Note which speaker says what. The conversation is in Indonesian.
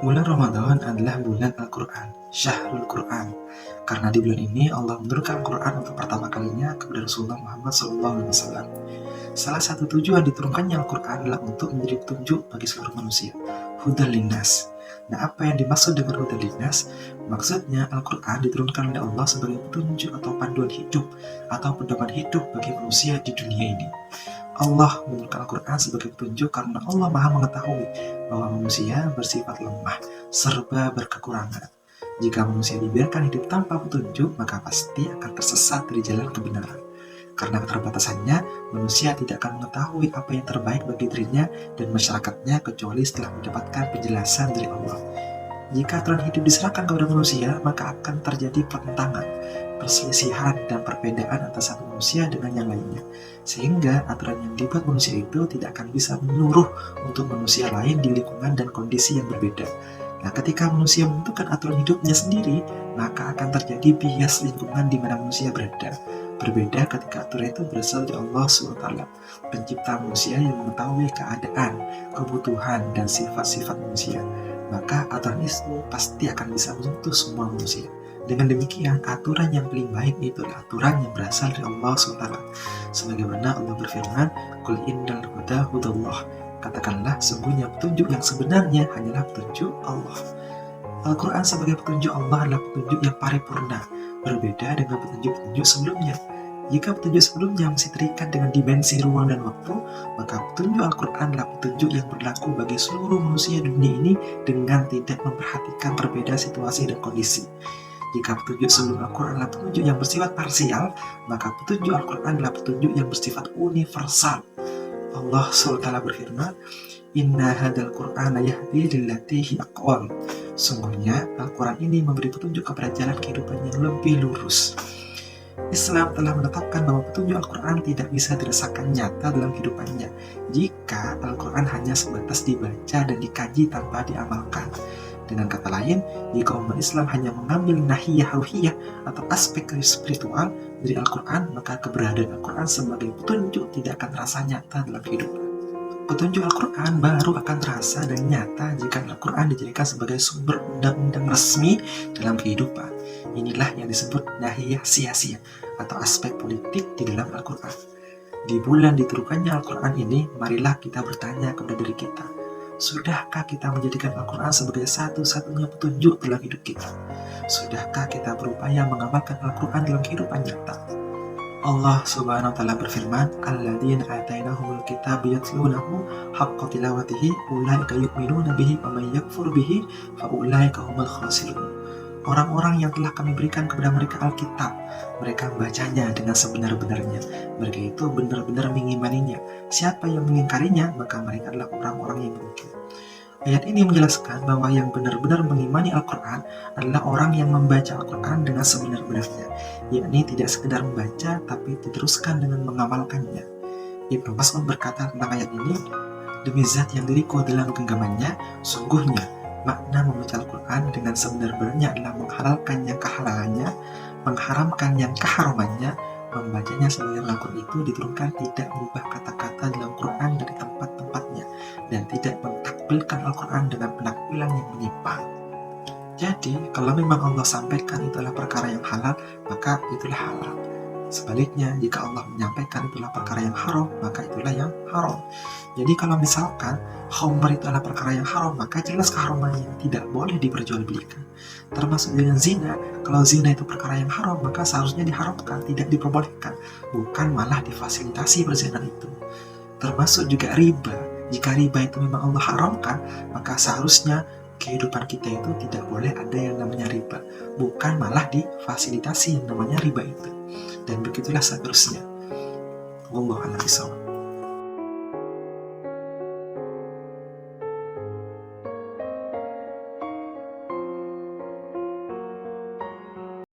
Speaker 1: Bulan Ramadan adalah bulan Al-Quran, Syahrul Quran. Karena di bulan ini Allah menurunkan Al-Quran untuk pertama kalinya kepada Rasulullah Muhammad SAW. Salah satu tujuan diturunkannya Al-Quran adalah untuk menjadi petunjuk bagi seluruh manusia. Hudan linnas. Nah, apa yang dimaksud dengan hudan linnas? Maksudnya Al-Quran diturunkan oleh Allah sebagai petunjuk atau panduan hidup atau pedoman hidup bagi manusia di dunia ini. Allah menurunkan Al-Quran sebagai petunjuk karena Allah Maha mengetahui bahwa manusia bersifat lemah, serba berkekurangan. Jika manusia dibiarkan hidup tanpa petunjuk, maka pasti akan tersesat dari jalan kebenaran. Karena keterbatasannya, manusia tidak akan mengetahui apa yang terbaik bagi dirinya dan masyarakatnya kecuali setelah mendapatkan penjelasan dari Allah. Jika aturan hidup diserahkan kepada manusia, maka akan terjadi pertentangan, perselisihan, dan perbedaan antara satu manusia dengan yang lainnya. Sehingga aturan yang dibuat manusia itu tidak akan bisa menyeluruh untuk manusia lain di lingkungan dan kondisi yang berbeda. Nah, ketika manusia menentukan aturan hidupnya sendiri, maka akan terjadi bias lingkungan di mana manusia berada. Berbeda ketika aturan itu berasal dari Allah SWT, pencipta manusia yang mengetahui keadaan, kebutuhan, dan sifat-sifat manusia. Maka aturan itu pasti akan bisa menyentuh semua manusia. Dengan demikian, aturan yang paling baik itu adalah aturan yang berasal dari Allah SWT. Sebagaimana Allah berfirman, Qul innal huda hudallah. Katakanlah, sungguhnya petunjuk yang sebenarnya hanyalah petunjuk Allah. Al-Quran sebagai petunjuk Allah adalah petunjuk yang paripurna, berbeda dengan petunjuk-petunjuk sebelumnya. Jika petunjuk sebelumnya masih terikat dengan dimensi ruang dan waktu, maka petunjuk Al-Quran adalah petunjuk yang berlaku bagi seluruh manusia dunia ini dengan tidak memperhatikan perbedaan situasi dan kondisi. Jika petunjuk sebelum Al-Quran adalah petunjuk yang bersifat parsial, maka petunjuk Al-Quran adalah petunjuk yang bersifat universal. Allah SWT berfirman, Inna hadal Qur'ana yahdi lillati hi aqwam. Sungguhnya Al-Quran ini memberi petunjuk kepada jalan kehidupan yang lebih lurus. Islam telah menetapkan bahwa petunjuk Al-Quran tidak bisa dirasakan nyata dalam kehidupannya jika Al-Quran hanya sebatas dibaca dan dikaji tanpa diamalkan. Dengan kata lain, jika umat Islam hanya mengambil nahiyah ruhiyah atau aspek spiritual dari Al-Quran, maka keberadaan Al-Quran sebagai petunjuk tidak akan terasa nyata dalam kehidupan. Petunjuk Al-Quran baru akan terasa dan nyata jika Al-Quran dijadikan sebagai sumber undang-undang resmi dalam kehidupan. Inilah yang disebut nahiyah sia-sia atau aspek politik di dalam Al-Quran. Di bulan diturunkannya Al-Quran ini, marilah kita bertanya kepada diri kita, sudahkah kita menjadikan Al-Quran sebagai satu-satunya petunjuk dalam hidup kita? Sudahkah kita berupaya mengamalkan Al-Quran dalam kehidupan nyata? Allah Subhanahu wa taala berfirman, Alladzina atainahumul kitaba yatlunahu haqqa tilawatihi ulaika yu'minuna bihi wa may yakfur bihi fa ulaika humul khasirun. Orang-orang yang telah kami berikan kepada mereka Alkitab, mereka membacanya dengan sebenar-benarnya. Mereka itu benar-benar mengimaninya. Siapa yang mengingkarinya, maka mereka adalah orang-orang yang merugi. Ayat ini menjelaskan bahwa yang benar-benar mengimani Al-Quran adalah orang yang membaca Al-Quran dengan sebenar-benarnya, yakni tidak sekedar membaca, tapi diteruskan dengan mengamalkannya. Ibnu Mas'ud berkata tentang ayat ini, demi zat yang diriku dalam genggamannya, sungguhnya makna membaca Al-Quran dengan sebenar-benarnya adalah menghalalkan yang kehalalannya, mengharamkan yang keharamannya. Membacanya sebagai Al-Quran itu diturunkan tidak merubah kata-kata dalam Quran dari tempat-tempatnya dan tidak mentakbilkan Al-Quran dengan penakbilan yang menyimpang. Jadi, kalau memang Allah sampaikan itulah perkara yang halal, maka itulah halal. Sebaliknya, jika Allah menyampaikan itulah perkara yang haram, maka itulah yang haram. Jadi kalau misalkan khamr itu adalah perkara yang haram, maka jelas keharamannya tidak boleh diperjualbelikan. Termasuk dengan zina, kalau zina itu perkara yang haram, maka seharusnya diharamkan, tidak diperbolehkan, bukan malah difasilitasi perzinahan itu. Termasuk juga riba, jika riba itu memang Allah haramkan, maka seharusnya kehidupan kita itu tidak boleh ada yang namanya riba, bukan malah difasilitasi yang namanya riba itu. Dan begitulah seterusnya. Wallahu a'lam bishawab.